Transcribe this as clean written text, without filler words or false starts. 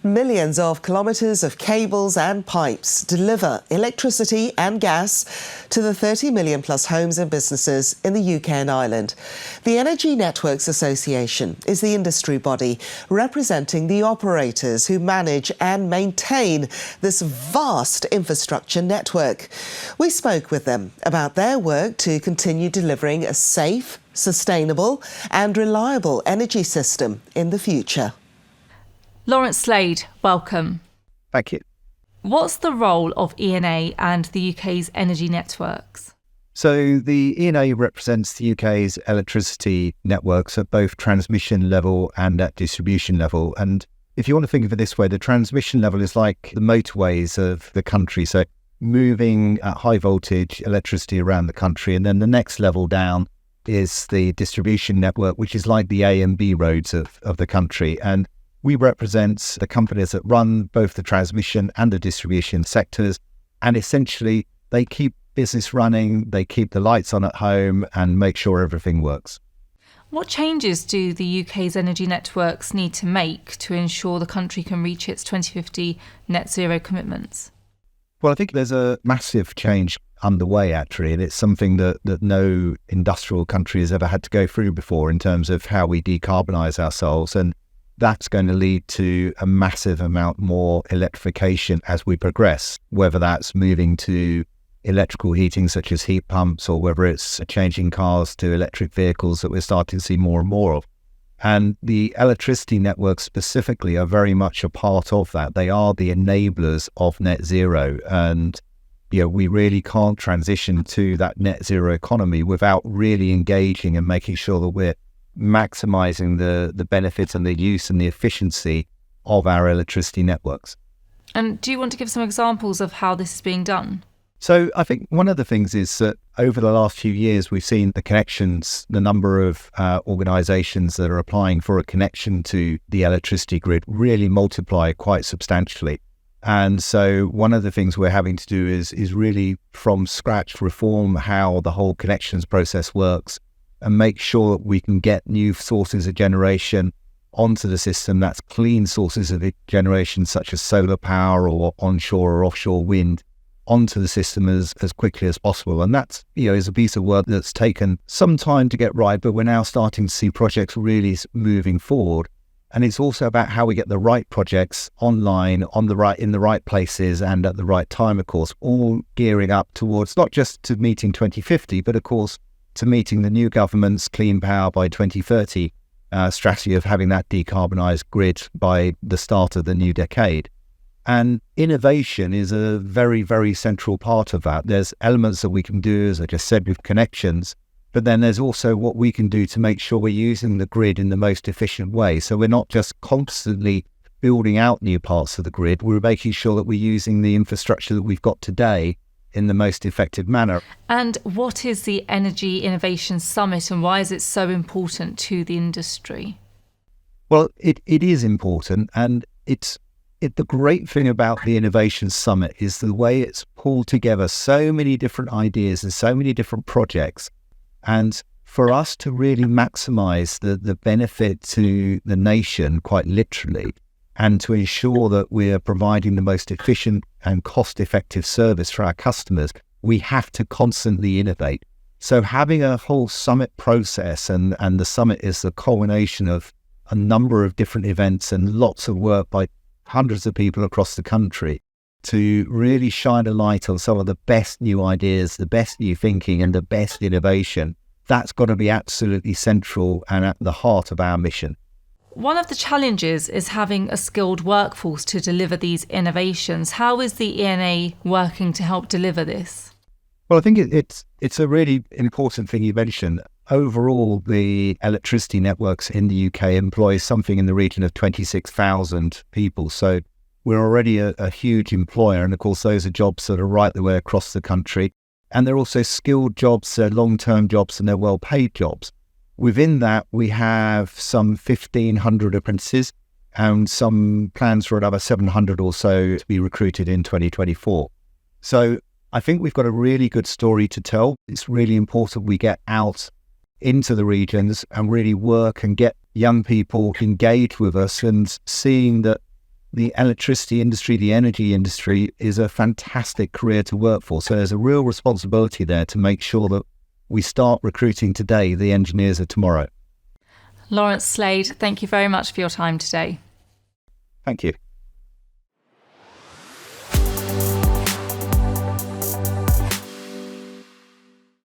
Millions of kilometres of cables and pipes deliver electricity and gas to the 30 million plus homes and businesses in the UK and Ireland. The Energy Networks Association is the industry body representing the operators who manage and maintain this vast infrastructure network. We spoke with them about their work to continue delivering a safe, sustainable and reliable energy system in the future. Lawrence Slade, welcome. Thank you. What's the role of ENA and the UK's energy networks? So the ENA represents the UK's electricity networks at both transmission level and at distribution level. And if you want to think of it this way, the transmission level is like the motorways of the country. So moving at high voltage electricity around the country. And then the next level down is the distribution network, which is like the A and B roads of the country. And we represent the companies that run both the transmission and the distribution sectors. And essentially, they keep business running, they keep the lights on at home and make sure everything works. What changes do the UK's energy networks need to make to ensure the country can reach its 2050 net zero commitments? Well, I think there's a massive change underway, actually, and it's something that no industrial country has ever had to go through before in terms of how we decarbonise ourselves. And that's going to lead to a massive amount more electrification as we progress, whether that's moving to electrical heating such as heat pumps or whether it's changing cars to electric vehicles that we're starting to see more and more of. And the electricity networks specifically are very much a part of that. They are the enablers of net zero. And we really can't transition to that net zero economy without really engaging and making sure that we're maximising the benefits and the use and the efficiency of our electricity networks. And do you want to give some examples of how this is being done? So I think one of the things is that over the last few years, we've seen the connections, the number of organisations that are applying for a connection to the electricity grid really multiply quite substantially. And so one of the things we're having to do is really from scratch reform how the whole connections process works and make sure that we can get new sources of generation onto the system. That's clean sources of generation such as solar power or onshore or offshore wind onto the system as quickly as possible. And that's, is a piece of work that's taken some time to get right, but we're now starting to see projects really moving forward. And it's also about how we get the right projects online, in the right places and at the right time, of course, all gearing up towards not just to meeting 2050, but of course, to meeting the new government's Clean Power by 2030 strategy of having that decarbonised grid by the start of the new decade. And innovation is a very, very central part of that. There's elements that we can do, as I just said, with connections, but then there's also what we can do to make sure we're using the grid in the most efficient way. So we're not just constantly building out new parts of the grid, we're making sure that we're using the infrastructure that we've got today in the most effective manner. And what is the Energy Innovation Summit and why is it so important to the industry? Well, it is important, and the great thing about the Innovation Summit is the way it's pulled together so many different ideas and so many different projects. And for us to really maximise the benefit to the nation, quite literally, and to ensure that we're providing the most efficient and cost-effective service for our customers, we have to constantly innovate. So having a whole summit process, and the summit is the culmination of a number of different events and lots of work by hundreds of people across the country to really shine a light on some of the best new ideas, the best new thinking and the best innovation. That's got to be absolutely central and at the heart of our mission. One of the challenges is having a skilled workforce to deliver these innovations. How is the ENA working to help deliver this? Well, I think it's a really important thing you mentioned. Overall, the electricity networks in the UK employ something in the region of 26,000 people. So we're already a huge employer. And of course, those are jobs that are right the way across the country. And they're also skilled jobs, they're long-term jobs, and they're well-paid jobs. Within that, we have some 1,500 apprentices and some plans for another 700 or so to be recruited in 2024. So I think we've got a really good story to tell. It's really important we get out into the regions and really work and get young people engaged with us and seeing that the electricity industry, the energy industry is a fantastic career to work for. So there's a real responsibility there to make sure that we start recruiting today the engineers of tomorrow. Lawrence Slade, thank you very much for your time today. Thank you.